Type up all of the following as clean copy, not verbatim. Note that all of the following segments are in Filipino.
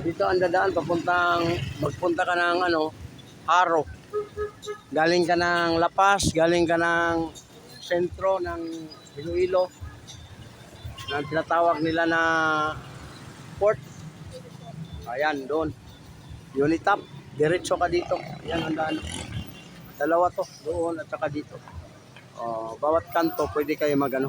Dito ang dadaan magpunta ka ng Haro. Galing ka ng La Paz, galing ka ng sentro ng Iloilo. Na tinatawag nila na port. Ayan, doon. Unitap, diretso ka dito. Ayan ang daan. Dalawa to, doon at saka dito. Bawat kanto pwede kayo magano.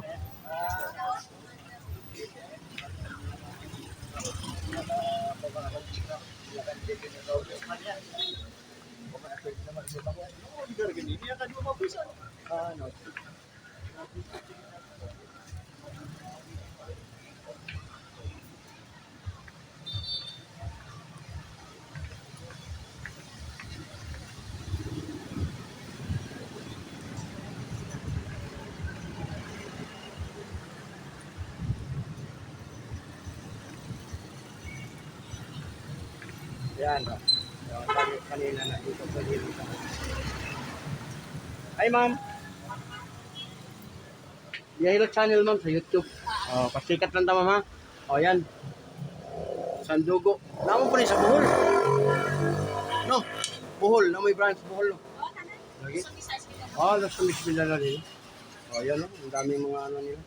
Yan. Kanina na dito sa dito. Hi, ma'am. Yahilo channel, ma'am, sa YouTube. Pasikat lang tama, ha? Yan. Sandugo. Naman po rin sa Bohol. No? Bohol. Na may branch Bohol, no? Lagi? Nasa Mismila na rin. Yan, no? Ang daming mga nila.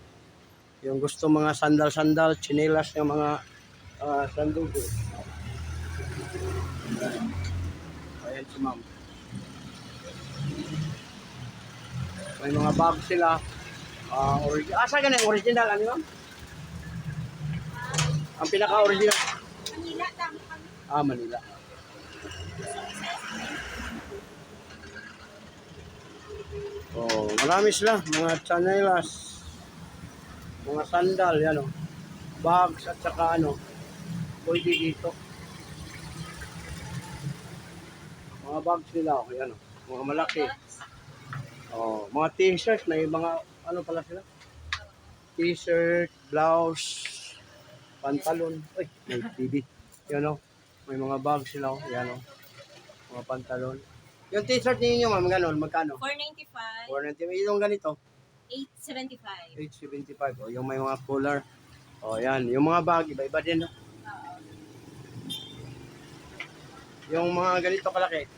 Yung gusto mga sandal-sandal, chinelas yung mga sandugo. Ayan si ma'am. May mga bag sila. Asa ganun original, ano ma'am? Ang pinaka-original? Manila. Manila. Marami sila. Mga chanelas. Mga sandal, yan o. Bags at saka pwede dito. Mga bags nila, yan o. Mga malaki. Mga t-shirt na yung mga pala sila? T-shirt, blouse, pantalon. Ay, may TV. Yan o. May mga bags sila o. Yan o. Mga pantalon. Yung t-shirt ninyo, ma'am, gano'n, magkano? $4.95. 495. Yung ganito? $8.75. $8.75. Yung may mga cooler. Yan. Yung mga bag, iba-iba din, no? Yung mga ganito kalaki?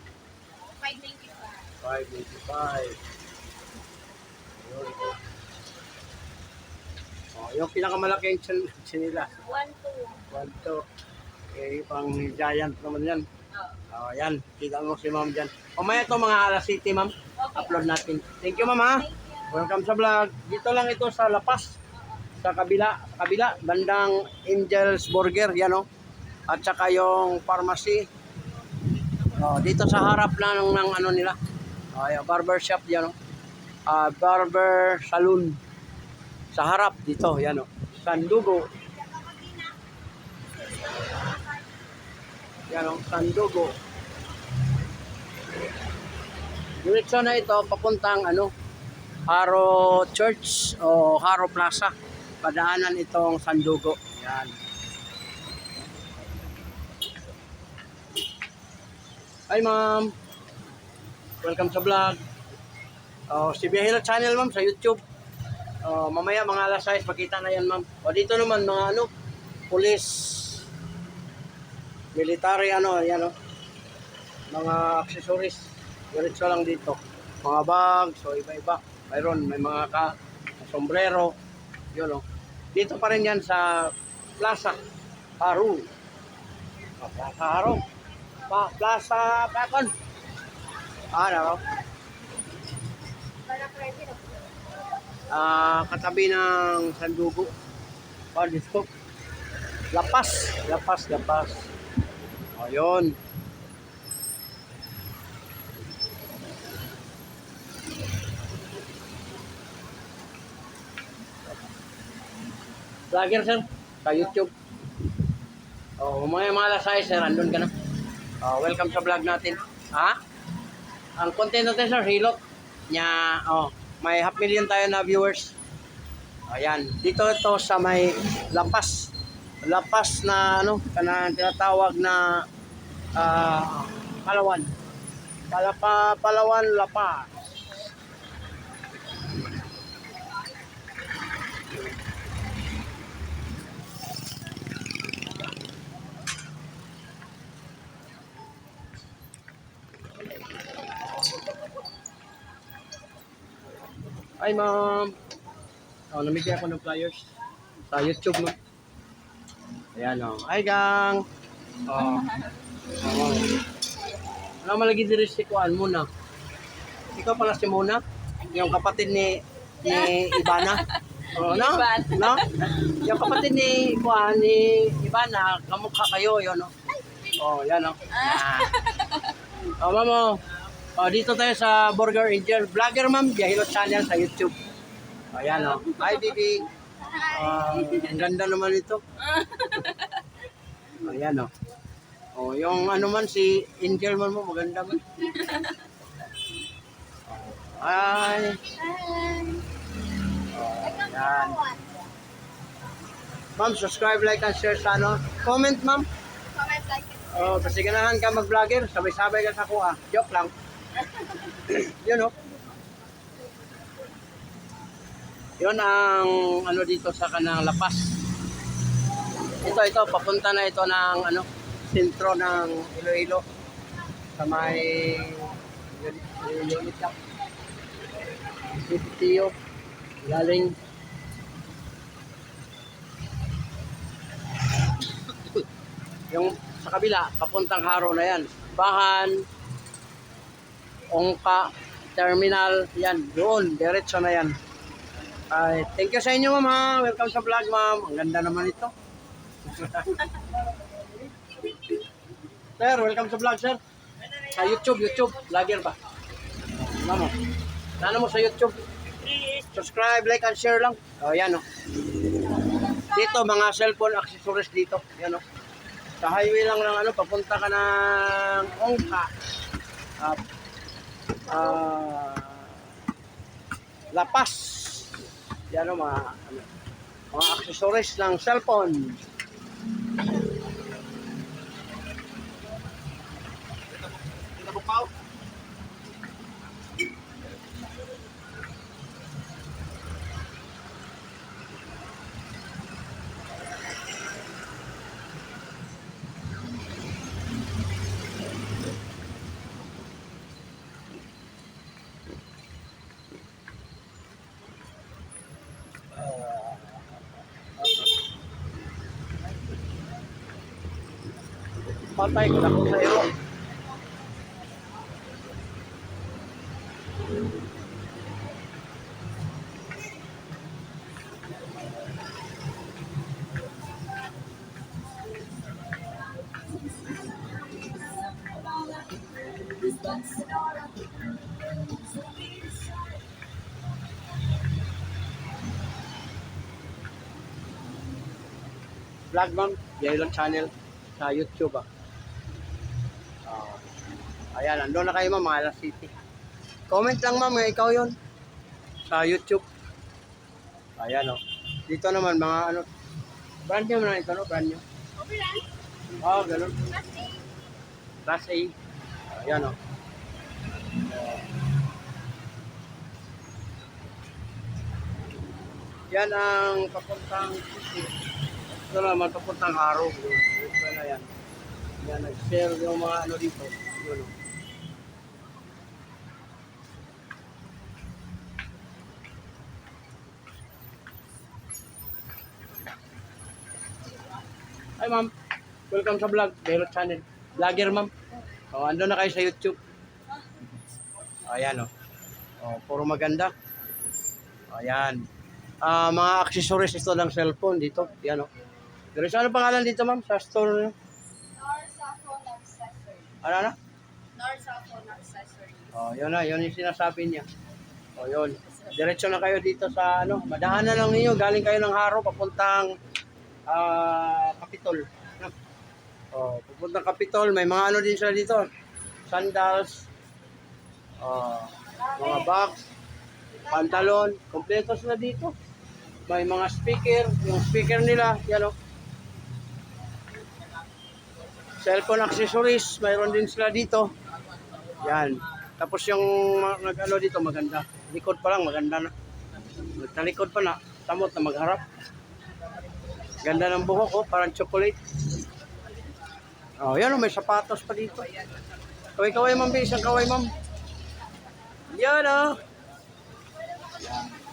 $5.95. Yung pinakamalaking chinila. 1.2. Pang giant naman yan. Yan. Kita mo si ma'am dyan. Maya ito mga alas city, ma'am. Upload natin. Thank you, ma'am, ha? Welcome sa vlog. Dito lang ito sa La Paz. Sa kabila, bandang Angel's Burger, yan o. At saka yung pharmacy. Dito sa harap na ng nila. Barber shop, yan o. Barber saloon. Sa harap dito, yan o. Sandugo. Yan o, Sandugo. Diretso na ito, papuntang Haro Church o Haro Plaza. Padaanan itong Sandugo. Yan. Hi, ma'am. Welcome sa vlog. Si Biyahira Channel, ma'am, sa YouTube. Mamaya mga alas 6, makita na yan, ma'am. Dito naman mga police, military, yan o. Mga accessories. Diretso lang dito. Mga bag, iba-iba. May mga sombrero. Yun o. Dito pa rin yan sa Plaza Haro. Plaza Haro. Plaza Bakon. Katabi ng Sandugo. Dito. La Paz. Ayun. Vlogger, sir, sa YouTube. Mga alas 6, sir, andun ka na. Welcome sa vlog natin. Ang content natin, sir, hilot. May 500,000 tayo na viewers. Ayan. Dito ito sa may La Paz. La Paz na tinatawag na Palawan. Palawan, La Paz. Hi, ma'am. Oh, namigay ako ng flyers sa YouTube, no? Ayan, oh. Hi, gang. Oh. Oh. Ano malagi diri si Kuan muna? Ikaw pala si Muna? Yung kapatid ni Ibana? Oh, no? No? Yung kapatid ni Kuan ni Ibana, kamukha kayo, yun, no? Oh, yan, no? Ah. Oh, ma'am, oh. Oh, dito tayo sa Burger Angel. Vlogger, ma'am. Yahilo channel sa YouTube. Ayan, oh. Hi, Bibi. Ang ganda naman ito. Ayan, oh. Oh, yung ano man, si Angel man mo, maganda man. Hi. Oh, ayan. Ma'am, subscribe, like, and share sa ano. Comment, ma'am. Comment, like, Oh, kasi ganahan ka mag-vlogger, sabay-sabay ka sa kuha. Joke lang. Yun, oh. Yun ang ano dito sa kanang lapas. Ito, papunta na ito ng ano, sentro ng Iloilo. Sa may unit lang. Sitio, galing. Yung sa kabila, papuntang Haro na yan. Bahan, Ongka, Terminal, yan, doon, diretso na yan. Ay, thank you sa inyo, ma'am, ha. Welcome sa vlog, ma'am. Ang ganda naman ito. Sir, welcome sa vlog, sir. Sa YouTube, vlogger ba? Ma'am, oh. Ano mo sa YouTube? Subscribe, like, and share lang. O, yan, oh. Dito, mga cellphone accessories dito. Yan, oh. Sa highway lang ng ano, papunta ka ng Ongka. Lapas. Yan o, mga accessories ng cellphone. Patay ko na ko sa iyo. Vlog, ma'am. Yahilo channel sa YouTube, ah. Ayan, andun na kayo, ma'am, Mahala City. Comment lang, ma'am, ikaw yun. Sa YouTube. Ayan, oh. Dito naman, mga ano. Brand nyo na ito, no? Brand nyo. Oh, ganun. Class A. Ayan, oh. Yan ang papuntang city. Ito naman, papuntang Haro. Ito na yan. Yan, nag-sell yung mga ano dito. Yun, oh. Hi, ma'am. Welcome sa vlog. Yahilo channel. Vlogger, ma'am. Oh, ando na kayo sa YouTube. Ayan, oh. Oh, puro maganda. Ayan. Mga accessories ito ng cellphone dito. Yan, oh. Pero sa ano pangalan dito, ma'am? Sa store? Norsaphone accessory. Ano? Norsaphone accessory. Oh, yun na. Yun yung sinasabi niya. Oh, yun. Diretso na kayo dito sa ano. Madaanan lang ninyo. Galing kayo ng Haro papuntang Capitol. Oh, papuntang Capitol. May mga ano din sila dito. Sandals. Mga bags. Pantalon. Kompleto sila dito. May mga speaker. Yung speaker nila. Yan, oh. Cellphone accessories. Mayroon din sila dito. Yan. Tapos yung nag-ano dito maganda. Likod pa lang maganda na. Nagtalikod pa na. Tamot na magharap. Ganda ng buhok, oh, parang chocolate. Oh, yan, oh, may sapatos pa dito. Kaway-kaway, ma'am, isang kaway, ma'am. Yan, oh. Yan.